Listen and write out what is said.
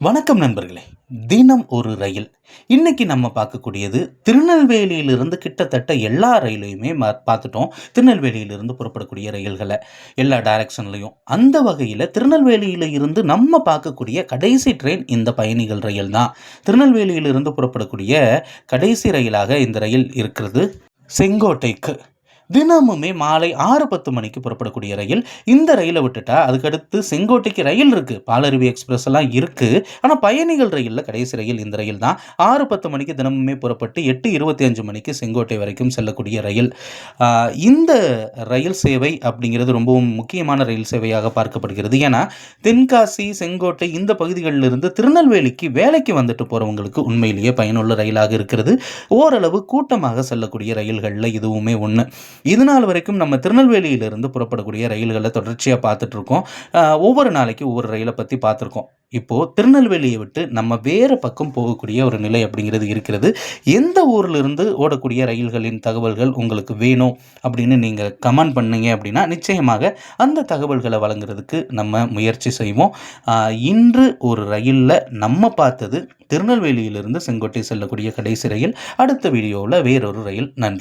வணக்கம் நண்பர்களே. தினம் ஒரு ரயில். இன்னைக்கு நம்ம பார்க்கக்கூடியது திருநெல்வேலியிலிருந்து கிட்டத்தட்ட எல்லா ரயிலையுமே பார்த்துட்டோம். திருநெல்வேலியிலிருந்து புறப்படக்கூடிய ரயில்களை எல்லா டைரக்ஷன்லையும். அந்த வகையில் திருநெல்வேலியில் இருந்து நம்ம பார்க்கக்கூடிய கடைசி ட்ரெயின் இந்த பயணிகள் ரயில் தான். திருநெல்வேலியிலிருந்து புறப்படக்கூடிய கடைசி ரயிலாக இந்த ரயில் இருக்கிறது. செங்கோட்டைக்கு தினமுமே மாலை 6:10 மணிக்கு புறப்படக்கூடிய ரயில். இந்த ரயிலை விட்டுட்டா அதுக்கடுத்து செங்கோட்டைக்கு ரயில் இருக்குது, பாலருவி எக்ஸ்பிரஸ் எல்லாம் இருக்குது. ஆனால் பயணிகள் ரயிலில் கடைசி ரயில் இந்த ரயில் தான். 6:10 மணிக்கு தினமுமே புறப்பட்டு 8:25 மணிக்கு செங்கோட்டை வரைக்கும் செல்லக்கூடிய ரயில். இந்த ரயில் சேவை அப்படிங்கிறது ரொம்பவும் முக்கியமான ரயில் சேவையாக பார்க்கப்படுகிறது. ஏன்னா தென்காசி, செங்கோட்டை இந்த பகுதிகளிலிருந்து திருநெல்வேலிக்கு வேலைக்கு வந்துட்டு போகிறவங்களுக்கு உண்மையிலேயே பயனுள்ள ரயிலாக இருக்கிறது. ஓரளவு கூட்டமாக செல்லக்கூடிய ரயில்களில் இதுவுமே ஒன்று. இது நாள் வரைக்கும் நம்ம திருநெல்வேலியிலிருந்து புறப்படக்கூடிய ரயில்களை தொடர்ச்சியாக பார்த்துட்ருக்கோம். ஒவ்வொரு நாளைக்கு ஒவ்வொரு ரயிலை பற்றி பார்த்துருக்கோம். இப்போது திருநெல்வேலியை விட்டு நம்ம வேறு பக்கம் போகக்கூடிய ஒரு நிலை அப்படிங்கிறது இருக்கிறது. எந்த ஊரிலிருந்து ஓடக்கூடிய ரயில்களின் தகவல்கள் உங்களுக்கு வேணும் அப்படின்னு நீங்கள் கமெண்ட் பண்ணீங்க அப்படின்னா நிச்சயமாக அந்த தகவல்களை வழங்குறதுக்கு நம்ம முயற்சி செய்வோம். இன்று ஒரு ரயிலில் நம்ம பார்த்தது திருநெல்வேலியிலிருந்து செங்கோட்டை செல்லக்கூடிய கடைசி ரயில். அடுத்த வீடியோவில் வேறொரு ரயில். நன்றி.